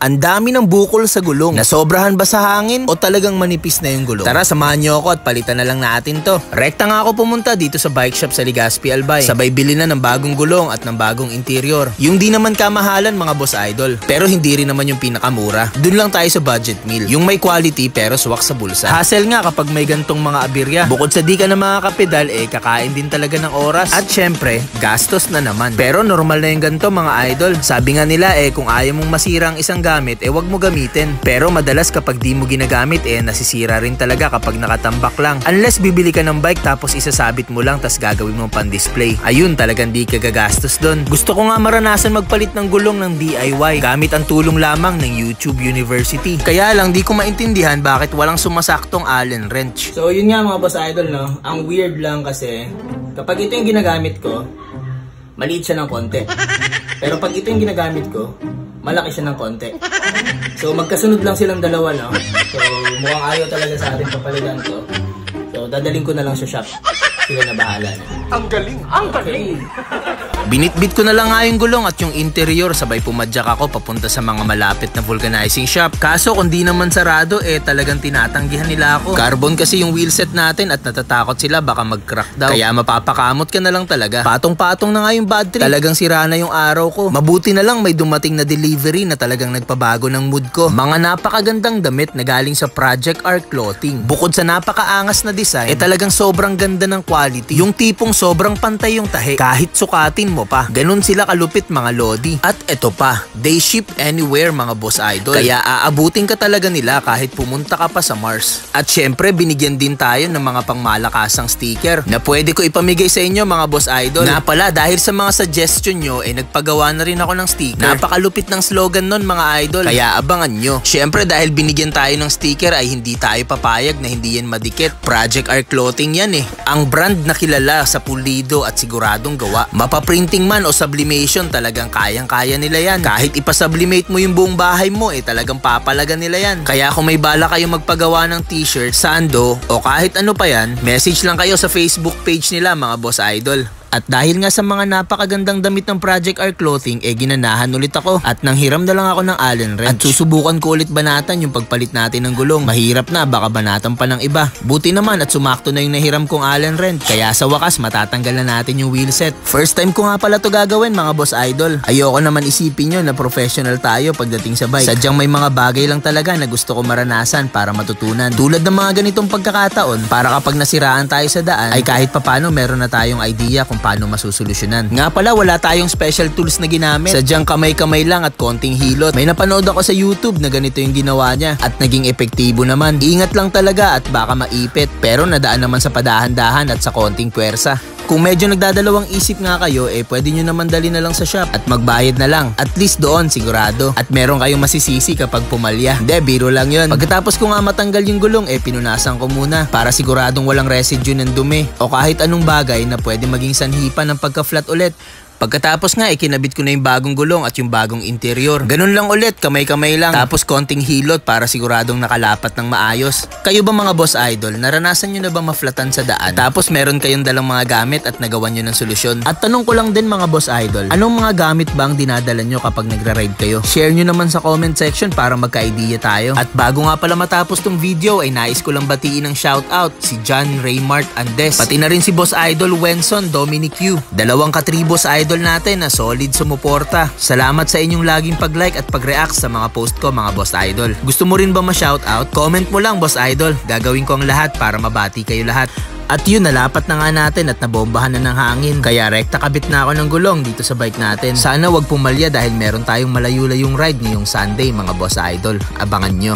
Ang dami ng bukol sa gulong. Nasobrahan ba sa hangin o talagang manipis na yung gulong? Tara, samahan nyo ako at palitan na lang natin to. Rekta nga ako pumunta dito sa bike shop sa Legazpi Albay. Sabay bili na ng bagong gulong at ng bagong interior. Yung di naman kamahalan mga boss idol. Pero hindi rin naman yung pinakamura. Dun lang tayo sa budget meal. Yung may quality pero swak sa bulsa. Hassle nga kapag may gantong mga abirya. Bukod sa di ka na makakapedal, kakain din talaga ng oras. At syempre, gastos na naman. Pero normal na yung ganito mga idol. Sabi nga nila kung ayaw mong masira ang isang gamit, wag mo gamitin. Pero madalas kapag di mo ginagamit, nasisira rin talaga kapag nakatambak lang. Unless bibili ka ng bike tapos isasabit mo lang tas gagawin mo pan-display. Ayun, talagang di ka gagastos doon. Gusto ko nga maranasan magpalit ng gulong ng DIY gamit ang tulong lamang ng YouTube University. Kaya lang di ko maintindihan bakit walang sumasaktong Allen wrench. So yun nga mga boss idol, no? Ang weird lang kasi kapag ito yung ginagamit ko, maliit siya ng konti. Pero pag ito yung ginagamit ko, malaki siya ng konti. So magkasunod lang silang dalawa, no? So mukhang ayaw talaga sa atin papalitan to. So dadaling ko na lang sa shop. Sila na bahala na. Ang galing! Ang galing! Binitbit ko na lang nga yung gulong at yung interior, sabay pumadyak ako papunta sa mga malapit na vulcanizing shop. Kaso kung di naman sarado, talagang tinatanggihan nila ako. Carbon kasi yung wheelset natin at natatakot sila baka mag-crack daw. Kaya mapapakamot ka na lang talaga. Patong-patong na nga yung bad trip. Talagang sira na yung araw ko. Mabuti na lang may dumating na delivery na talagang nagpabago ng mood ko. Mga napakagandang damit na galing sa Project Art Clothing. Bukod sa napakaangas na design, talagang sobrang ganda ng quality. Yung tipong sobrang pantay yung tahi. Kahit sukatin mo pa. Ganun sila kalupit mga lodi. At eto pa, they ship anywhere mga boss idol. Kaya aabutin ka talaga nila kahit pumunta ka pa sa Mars. At syempre binigyan din tayo ng mga pangmalakasang sticker na pwede ko ipamigay sa inyo mga boss idol. Nga pala, dahil sa mga suggestion nyo, nagpagawa na rin ako ng sticker. Napakalupit ng slogan nun mga idol. Kaya abangan nyo. Syempre dahil binigyan tayo ng sticker ay hindi tayo papayag na hindi yan madikit. Project Art Clothing yan Ang brand na kilala sa pulido at siguradong gawa. Mapaprinting man o sublimation, talagang kayang-kaya nila yan. Kahit ipasublimate mo yung buong bahay mo, talagang papalagan nila yan. Kaya kung may bala kayo magpagawa ng t-shirt, sando, o kahit ano pa yan, message lang kayo sa Facebook page nila mga boss idol. At dahil nga sa mga napakagandang damit ng Project Art Clothing, ginanahan ulit ako at nanghiram na lang ako ng Allen wrench. At susubukan ko ulit banatan yung pagpalit natin ng gulong. Mahirap na, baka banatan pa ng iba. Buti naman at sumakto na yung nahiram kong Allen wrench. Kaya sa wakas, matatanggal na natin yung wheelset. First time ko nga pala to gagawin mga boss idol. Ayoko naman isipin nyo na professional tayo pagdating sa bike. Sadyang may mga bagay lang talaga na gusto ko maranasan para matutunan. Tulad ng mga ganitong pagkakataon, para kapag nasiraan tayo sa daan, ay kahit papano meron na tayong idea kung paano masusolusyonan. Nga pala, wala tayong special tools na ginamit. Sadyang kamay-kamay lang at konting hilot. May napanood ako sa YouTube na ganito yung ginawa niya at naging epektibo naman. Ingat lang talaga at baka maipit, pero nadaan naman sa padahan-dahan at sa konting puwersa. Kung medyo nagdadalawang isip nga kayo, pwede nyo naman dali na lang sa shop at magbayad na lang. At least doon, sigurado. At meron kayong masisisi kapag pumalya. Hindi, biro lang yun. Pagkatapos ko nga matanggal yung gulong, pinunasan ko muna para siguradong walang residue ng dumi o kahit anong bagay na pwede maging sanhipan ng pagka-flat ulit. Pagkatapos nga, kinabit ko na yung bagong gulong at yung bagong interior. Ganun lang ulit, kamay-kamay lang. Tapos konting hilot para siguradong nakalapat ng maayos. Kayo ba mga boss idol, naranasan nyo na ba maflatan sa daan? Tapos meron kayong dalang mga gamit at nagawan nyo ng solusyon? At tanong ko lang din mga boss idol, anong mga gamit ba ang dinadala nyo kapag nagra-ride kayo? Share nyo naman sa comment section para magka-idea tayo. At bago nga pala matapos tong video, ay nais ko lang batiin ng shoutout si John Raymart Andes. Pati na rin si boss idol Wenson Dominic Yu. Dalawang katribos idol natin na solid sumuporta. Salamat sa inyong laging pag-like at pag-react sa mga post ko mga boss idol. Gusto mo rin ba ma-shoutout? Comment mo lang boss idol. Gagawin ko ang lahat para mabati kayo lahat. At yun, nalapat na nga natin at nabombahan na ng hangin. Kaya rekta kabit na ako ng gulong dito sa bike natin. Sana wag pumalya dahil meron tayong malayo-layong ride ngayong Sunday mga boss idol. Abangan nyo.